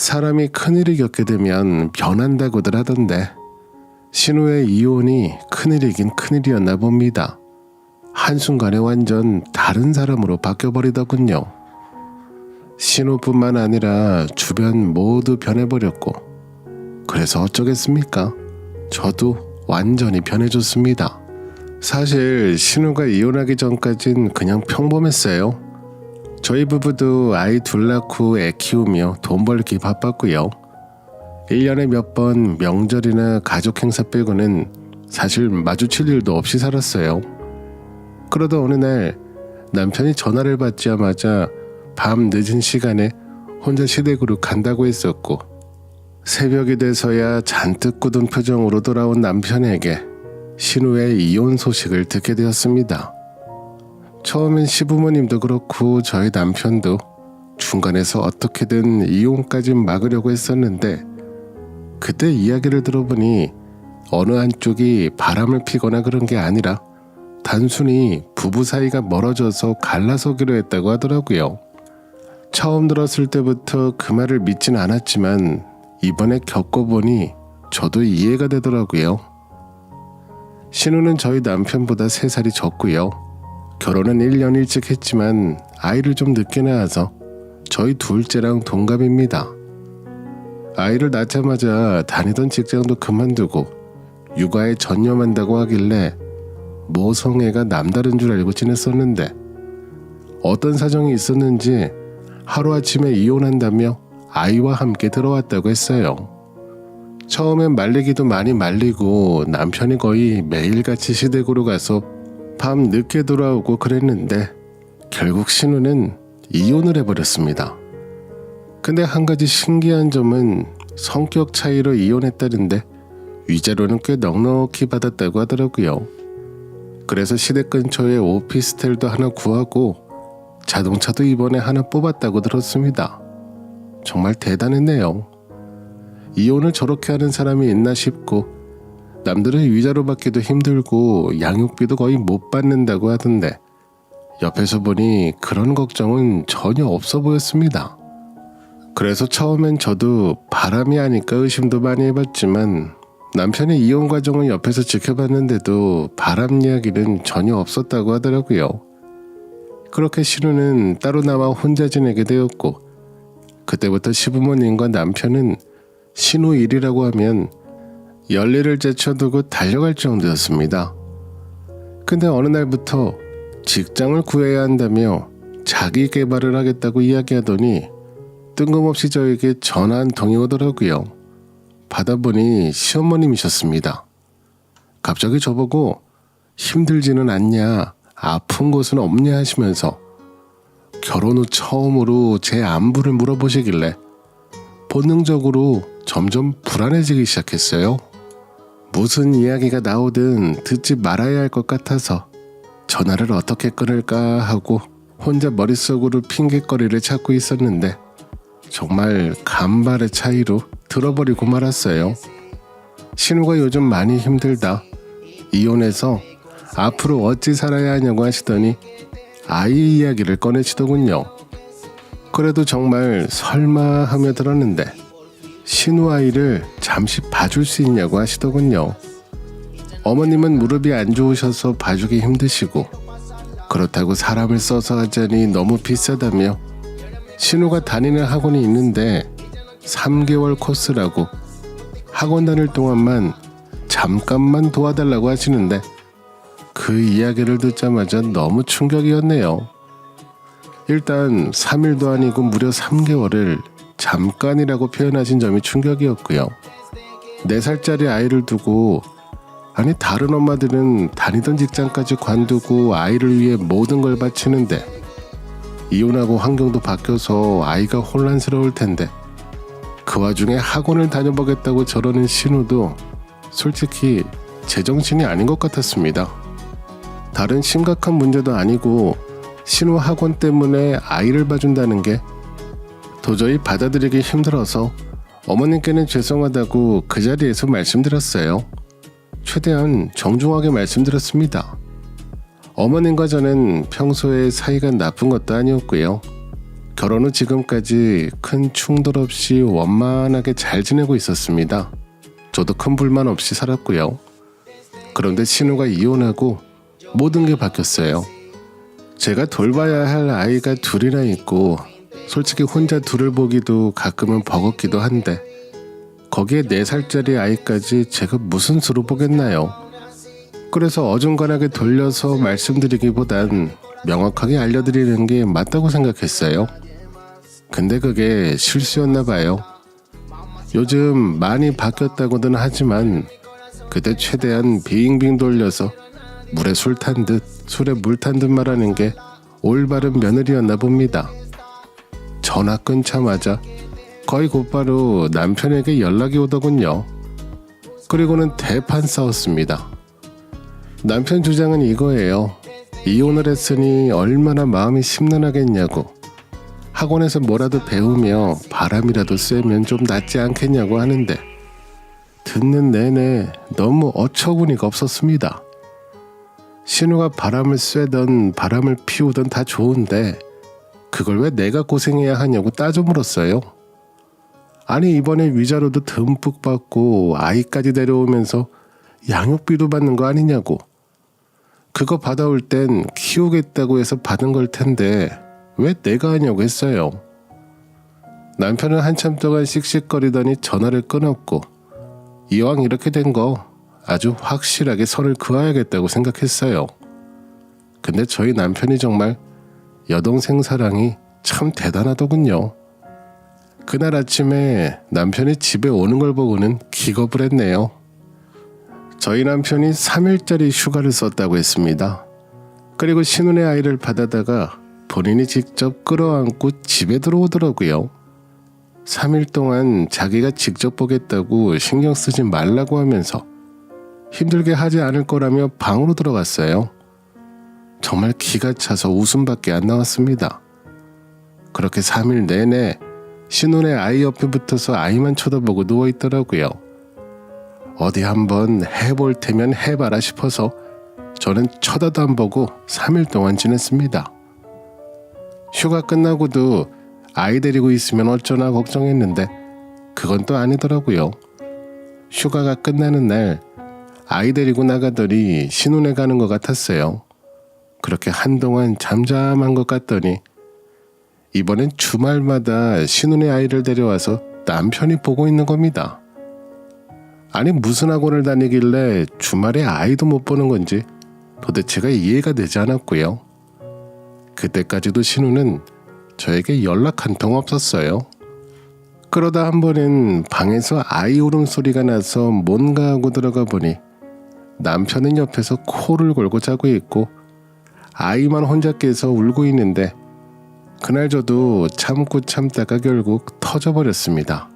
사람이 큰일을 겪게 되면 변한다고들 하던데 신우의 이혼이 큰일이긴 큰일이었나 봅니다. 한순간에 완전 다른 사람으로 바뀌어버리더군요. 신우뿐만 아니라 주변 모두 변해버렸고 그래서 어쩌겠습니까? 저도 완전히 변해줬습니다. 사실 신우가 이혼하기 전까진 그냥 평범했어요. 저희 부부도 아이 둘 낳고 애 키우며 돈 벌기 바빴고요. 1년에 몇 번 명절이나 가족 행사 빼고는 사실 마주칠 일도 없이 살았어요. 그러다 어느 날 남편이 전화를 받자마자 밤 늦은 시간에 혼자 시댁으로 간다고 했었고 새벽이 돼서야 잔뜩 굳은 표정으로 돌아온 남편에게 신우의 이혼 소식을 듣게 되었습니다. 처음엔 시부모님도 그렇고 저희 남편도 중간에서 어떻게든 이혼까지 막으려고 했었는데 그때 이야기를 들어보니 어느 한쪽이 바람을 피거나 그런 게 아니라 단순히 부부 사이가 멀어져서 갈라서기로 했다고 하더라고요. 처음 들었을 때부터 그 말을 믿진 않았지만 이번에 겪어보니 저도 이해가 되더라고요. 신우는 저희 남편보다 3살이 적고요. 결혼은 1년 일찍 했지만 아이를 좀 늦게 낳아서 저희 둘째랑 동갑입니다. 아이를 낳자마자 다니던 직장도 그만두고 육아에 전념한다고 하길래 모성애가 남다른 줄 알고 지냈었는데 어떤 사정이 있었는지 하루아침에 이혼한다며 아이와 함께 들어왔다고 했어요. 처음엔 말리기도 많이 말리고 남편이 거의 매일같이 시댁으로 가서 밤 늦게 돌아오고 그랬는데 결국 신우는 이혼을 해버렸습니다. 근데 한 가지 신기한 점은 성격 차이로 이혼했다는데 위자료는 꽤 넉넉히 받았다고 하더라고요. 그래서 시댁 근처에 오피스텔도 하나 구하고 자동차도 이번에 하나 뽑았다고 들었습니다. 정말 대단했네요. 이혼을 저렇게 하는 사람이 있나 싶고 남들은 위자료 받기도 힘들고 양육비도 거의 못 받는다고 하던데 옆에서 보니 그런 걱정은 전혀 없어 보였습니다. 그래서 처음엔 저도 바람이 아닐까 의심도 많이 해봤지만 남편의 이혼 과정을 옆에서 지켜봤는데도 바람 이야기는 전혀 없었다고 하더라고요. 그렇게 신우는 따로 나와 혼자 지내게 되었고 그때부터 시부모님과 남편은 신우 일이라고 하면 열일을 제쳐두고 달려갈 정도였습니다. 근데 어느 날부터 직장을 구해야 한다며 자기 개발을 하겠다고 이야기하더니 뜬금없이 저에게 전화 한 통이 오더라고요. 받아보니 시어머님이셨습니다. 갑자기 저보고 힘들지는 않냐, 아픈 곳은 없냐 하시면서 결혼 후 처음으로 제 안부를 물어보시길래 본능적으로 점점 불안해지기 시작했어요. 무슨 이야기가 나오든 듣지 말아야 할 것 같아서 전화를 어떻게 끊을까 하고 혼자 머릿속으로 핑계거리를 찾고 있었는데 정말 간발의 차이로 들어버리고 말았어요. 신우가 요즘 많이 힘들다. 이혼해서 앞으로 어찌 살아야 하냐고 하시더니 아이 이야기를 꺼내시더군요. 그래도 정말 설마 하며 들었는데 신우 아이를 잠시 봐줄 수 있냐고 하시더군요. 어머님은 무릎이 안 좋으셔서 봐주기 힘드시고 그렇다고 사람을 써서 하자니 너무 비싸다며 신우가 다니는 학원이 있는데 3개월 코스라고 학원 다닐 동안만 잠깐만 도와달라고 하시는데 그 이야기를 듣자마자 너무 충격이었네요. 일단 3일도 아니고 무려 3개월을 잠깐이라고 표현하신 점이 충격이었고요. 4살짜리 아이를 두고 아니 다른 엄마들은 다니던 직장까지 관두고 아이를 위해 모든 걸 바치는데 이혼하고 환경도 바뀌어서 아이가 혼란스러울 텐데 그 와중에 학원을 다녀보겠다고 저러는 신우도 솔직히 제정신이 아닌 것 같았습니다. 다른 심각한 문제도 아니고 신우 학원 때문에 아이를 봐준다는 게 도저히 받아들이기 힘들어서 어머님께는 죄송하다고 그 자리에서 말씀드렸어요. 최대한 정중하게 말씀드렸습니다. 어머님과 저는 평소에 사이가 나쁜 것도 아니었고요. 결혼 후 지금까지 큰 충돌 없이 원만하게 잘 지내고 있었습니다. 저도 큰 불만 없이 살았고요. 그런데 신우가 이혼하고 모든 게 바뀌었어요. 제가 돌봐야 할 아이가 둘이나 있고 솔직히 혼자 둘을 보기도 가끔은 버겁기도 한데 거기에 4살짜리 아이까지 제가 무슨 수로 보겠나요? 그래서 어중간하게 돌려서 말씀드리기보단 명확하게 알려드리는 게 맞다고 생각했어요. 근데 그게 실수였나 봐요. 요즘 많이 바뀌었다고는 하지만 그때 최대한 빙빙 돌려서 물에 술 탄 듯 술에 물 탄 듯 말하는 게 올바른 며느리였나 봅니다. 전화 끊자마자 거의 곧바로 남편에게 연락이 오더군요. 그리고는 대판 싸웠습니다. 남편 주장은 이거예요. 이혼을 했으니 얼마나 마음이 심란하겠냐고. 학원에서 뭐라도 배우며 바람이라도 쐬면 좀 낫지 않겠냐고 하는데 듣는 내내 너무 어처구니가 없었습니다. 신우가 바람을 쐬던 바람을 피우던 다 좋은데 그걸 왜 내가 고생해야 하냐고 따져 물었어요. 아니 이번에 위자료도 듬뿍 받고 아이까지 데려오면서 양육비도 받는 거 아니냐고. 그거 받아올 땐 키우겠다고 해서 받은 걸 텐데 왜 내가 하냐고 했어요. 남편은 한참 동안 씩씩거리더니 전화를 끊었고 이왕 이렇게 된 거 아주 확실하게 선을 그어야겠다고 생각했어요. 근데 저희 남편이 정말 여동생 사랑이 참 대단하더군요. 그날 아침에 남편이 집에 오는 걸 보고는 기겁을 했네요. 저희 남편이 3일짜리 휴가를 썼다고 했습니다. 그리고 신혼의 아이를 받아다가 본인이 직접 끌어안고 집에 들어오더라고요. 3일 동안 자기가 직접 보겠다고 신경 쓰지 말라고 하면서 힘들게 하지 않을 거라며 방으로 들어갔어요. 정말 기가 차서 웃음밖에 안 나왔습니다. 그렇게 3일 내내 신혼의 아이 옆에 붙어서 아이만 쳐다보고 누워있더라고요. 어디 한번 해볼 테면 해봐라 싶어서 저는 쳐다도 안 보고 3일 동안 지냈습니다. 휴가 끝나고도 아이 데리고 있으면 어쩌나 걱정했는데 그건 또 아니더라고요. 휴가가 끝나는 날 아이 데리고 나가더니 신혼에 가는 것 같았어요. 그렇게 한동안 잠잠한 것 같더니 이번엔 주말마다 신혼의 아이를 데려와서 남편이 보고 있는 겁니다. 아니 무슨 학원을 다니길래 주말에 아이도 못 보는 건지 도대체가 이해가 되지 않았고요. 그때까지도 신우는 저에게 연락 한 통 없었어요. 그러다 한 번은 방에서 아이 울음소리가 나서 뭔가 하고 들어가 보니 남편은 옆에서 코를 골고 자고 있고 아이만 혼자 깨서 울고 있는데 그날 저도 참고 참다가 결국 터져버렸습니다.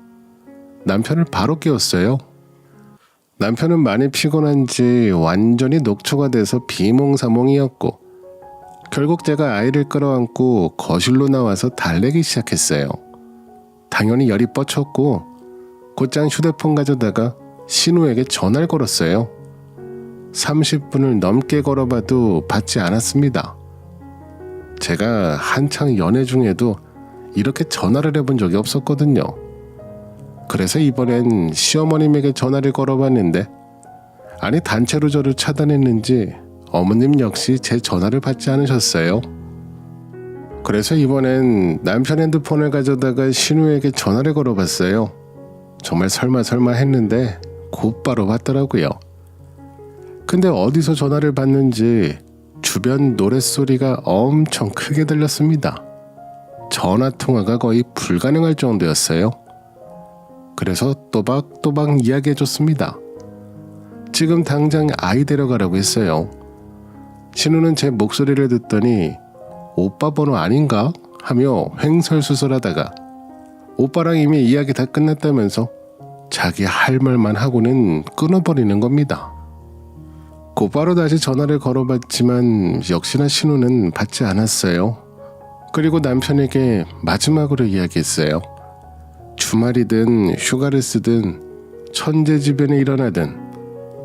남편을 바로 깨웠어요. 남편은 많이 피곤한지 완전히 녹초가 돼서 비몽사몽이었고 결국 제가 아이를 끌어안고 거실로 나와서 달래기 시작했어요. 당연히 열이 뻗쳤고 곧장 휴대폰 가져다가 신우에게 전화를 걸었어요. 30분을 넘게 걸어봐도 받지 않았습니다. 제가 한창 연애 중에도 이렇게 전화를 해본 적이 없었거든요. 그래서 이번엔 시어머님에게 전화를 걸어봤는데 아니 단체로 저를 차단했는지 어머님 역시 제 전화를 받지 않으셨어요. 그래서 이번엔 남편 핸드폰을 가져다가 신우에게 전화를 걸어봤어요. 정말 설마 했는데 곧바로 받더라고요. 근데 어디서 전화를 받는지 주변 노랫소리가 엄청 크게 들렸습니다. 전화통화가 거의 불가능할 정도였어요. 그래서 또박또박 이야기해줬습니다. 지금 당장 아이 데려가라고 했어요. 신우는 제 목소리를 듣더니 오빠 번호 아닌가? 하며 횡설수설하다가 오빠랑 이미 이야기 다 끝났다면서 자기 할 말만 하고는 끊어버리는 겁니다. 곧바로 다시 전화를 걸어봤지만 역시나 신우는 받지 않았어요. 그리고 남편에게 마지막으로 이야기했어요. 주말이든 휴가를 쓰든 천재지변이 일어나든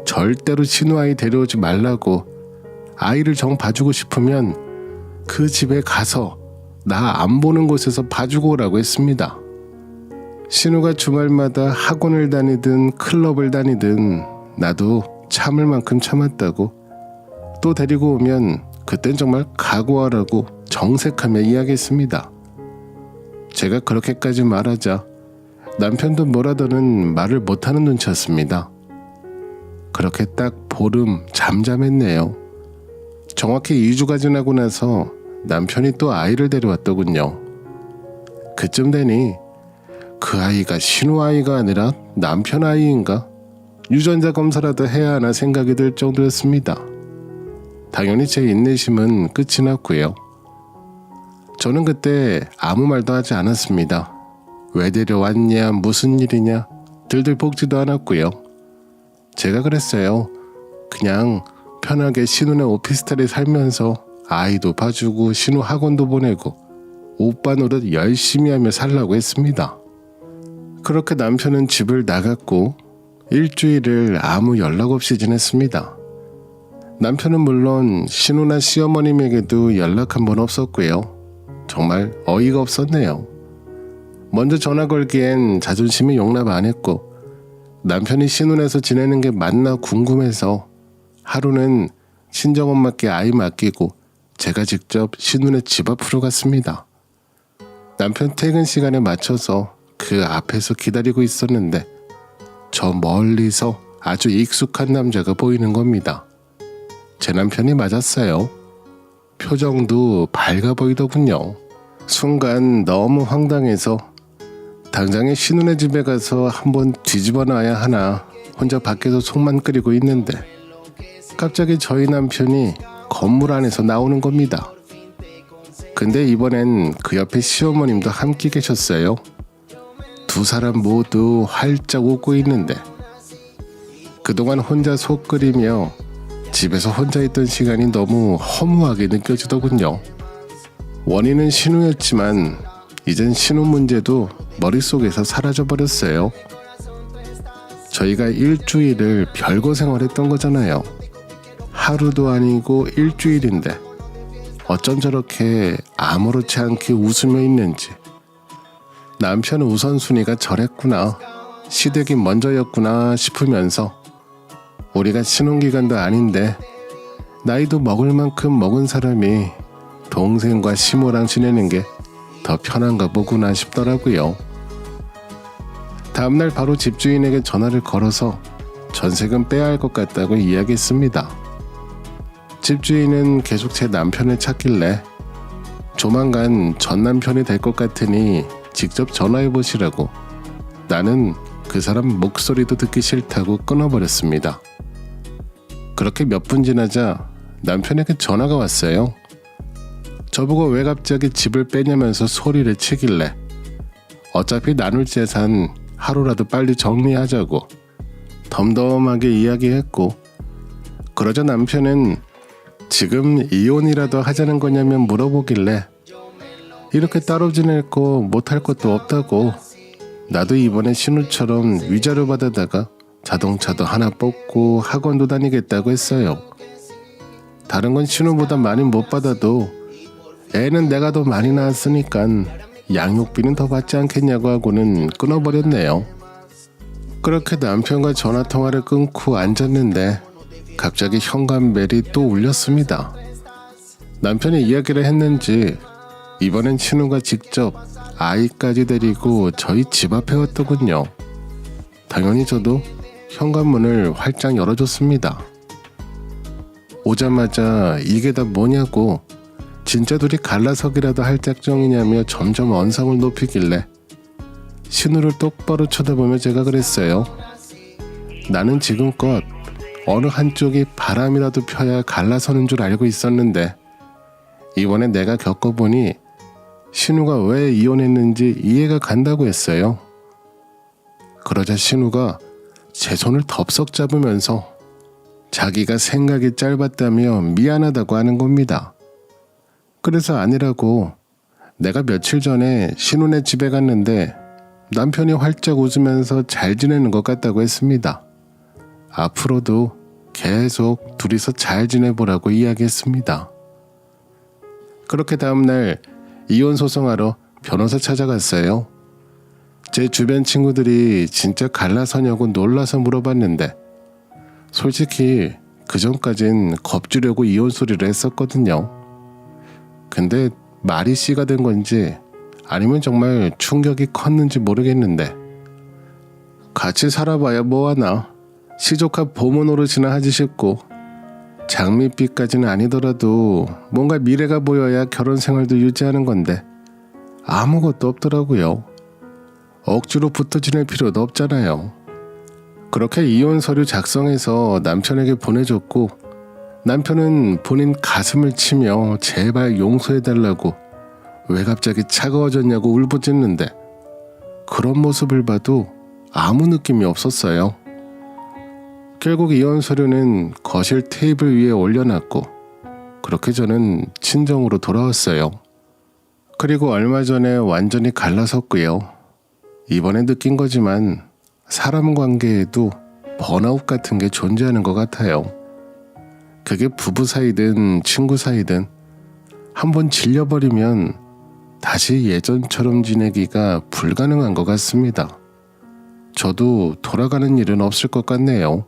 절대로 신우 아이 데려오지 말라고, 아이를 정 봐주고 싶으면 그 집에 가서 나 안 보는 곳에서 봐주고 오라고 했습니다. 신우가 주말마다 학원을 다니든 클럽을 다니든 나도 참을 만큼 참았다고, 또 데리고 오면 그땐 정말 각오하라고 정색하며 이야기했습니다. 제가 그렇게까지 말하자 남편도 뭐라더는 말을 못하는 눈치였습니다. 그렇게 딱 보름 잠잠했네요. 정확히 2주가 지나고 나서 남편이 또 아이를 데려왔더군요. 그쯤 되니 그 아이가 신우 아이가 아니라 남편 아이인가? 유전자 검사라도 해야 하나 생각이 들 정도였습니다. 당연히 제 인내심은 끝이 났고요. 저는 그때 아무 말도 하지 않았습니다. 왜 데려왔냐, 무슨 일이냐 들들 볶지도 않았고요. 제가 그랬어요. 그냥 편하게 신우네 오피스텔에 살면서 아이도 봐주고 신우 학원도 보내고 오빠 노릇 열심히 하며 살라고 했습니다. 그렇게 남편은 집을 나갔고 일주일을 아무 연락 없이 지냈습니다. 남편은 물론 신우나 시어머님에게도 연락 한 번 없었고요. 정말 어이가 없었네요. 먼저 전화 걸기엔 자존심이 용납 안 했고, 남편이 신혼에서 지내는 게 맞나 궁금해서 하루는 친정엄마께 아이 맡기고 제가 직접 신혼의 집 앞으로 갔습니다. 남편 퇴근 시간에 맞춰서 그 앞에서 기다리고 있었는데 저 멀리서 아주 익숙한 남자가 보이는 겁니다. 제 남편이 맞았어요. 표정도 밝아 보이더군요. 순간 너무 황당해서 당장에 신우네 집에 가서 한번 뒤집어 놔야 하나 혼자 밖에서 속만 끓이고 있는데 갑자기 저희 남편이 건물 안에서 나오는 겁니다. 근데 이번엔 그 옆에 시어머님도 함께 계셨어요. 두 사람 모두 활짝 웃고 있는데 그동안 혼자 속 끓이며 집에서 혼자 있던 시간이 너무 허무하게 느껴지더군요. 원인은 신우였지만 이젠 신우 문제도 머릿속에서 사라져버렸어요. 저희가 일주일을 별거 생활했던 거잖아요. 하루도 아니고 일주일인데 어쩜 저렇게 아무렇지 않게 웃으며 있는지. 남편 우선순위가 저랬구나, 시댁이 먼저였구나 싶으면서 우리가 신혼기간도 아닌데 나이도 먹을 만큼 먹은 사람이 동생과 시모랑 지내는 게 더 편한가 보구나 싶더라고요. 다음날 바로 집주인에게 전화를 걸어서 전세금 빼야 할 것 같다고 이야기했습니다. 집주인은 계속 제 남편을 찾길래 조만간 전 남편이 될 것 같으니 직접 전화해보시라고, 나는 그 사람 목소리도 듣기 싫다고 끊어버렸습니다. 그렇게 몇 분 지나자 남편에게 전화가 왔어요. 저보고 왜 갑자기 집을 빼냐면서 소리를 치길래 어차피 나눌 재산 하루라도 빨리 정리하자고 덤덤하게 이야기했고, 그러자 남편은 지금 이혼이라도 하자는 거냐면 물어보길래 이렇게 따로 지낼 거 못할 것도 없다고, 나도 이번에 신우처럼 위자료 받아다가 자동차도 하나 뽑고 학원도 다니겠다고 했어요. 다른 건 신우보다 많이 못 받아도 애는 내가 더 많이 낳았으니까 양육비는 더 받지 않겠냐고 하고는 끊어버렸네요. 그렇게 남편과 전화통화를 끊고 앉았는데 갑자기 현관벨이 또 울렸습니다. 남편이 이야기를 했는지 이번엔 신우가 직접 아이까지 데리고 저희 집 앞에 왔더군요. 당연히 저도 현관문을 활짝 열어줬습니다. 오자마자 이게 다 뭐냐고, 진짜 둘이 갈라서기라도 할 작정이냐며 점점 언성을 높이길래 신우를 똑바로 쳐다보며 제가 그랬어요. 나는 지금껏 어느 한쪽이 바람이라도 펴야 갈라서는 줄 알고 있었는데 이번에 내가 겪어보니 신우가 왜 이혼했는지 이해가 간다고 했어요. 그러자 신우가 제 손을 덥석 잡으면서 자기가 생각이 짧았다며 미안하다고 하는 겁니다. 그래서 아니라고, 내가 며칠 전에 신우네 집에 갔는데 남편이 활짝 웃으면서 잘 지내는 것 같다고 했습니다. 앞으로도 계속 둘이서 잘 지내보라고 이야기했습니다. 그렇게 다음날 이혼 소송하러 변호사 찾아갔어요. 제 주변 친구들이 진짜 갈라서냐고 놀라서 물어봤는데 솔직히 그전까진 겁주려고 이혼 소리를 했었거든요. 근데 말이 씨가 된 건지 아니면 정말 충격이 컸는지 모르겠는데 같이 살아봐야 뭐하나, 시조카 보모 노릇이나 하지 싶고 장밋빛까지는 아니더라도 뭔가 미래가 보여야 결혼 생활도 유지하는 건데 아무것도 없더라고요. 억지로 붙어 지낼 필요도 없잖아요. 그렇게 이혼 서류 작성해서 남편에게 보내줬고 남편은 본인 가슴을 치며 제발 용서해달라고 왜 갑자기 차가워졌냐고 울부짖는데 그런 모습을 봐도 아무 느낌이 없었어요. 결국 이혼 서류는 거실 테이블 위에 올려놨고 그렇게 저는 친정으로 돌아왔어요. 그리고 얼마 전에 완전히 갈라섰고요. 이번에 느낀 거지만 사람 관계에도 번아웃 같은 게 존재하는 것 같아요. 그게 부부 사이든 친구 사이든 한번 질려버리면 다시 예전처럼 지내기가 불가능한 것 같습니다. 저도 돌아가는 일은 없을 것 같네요.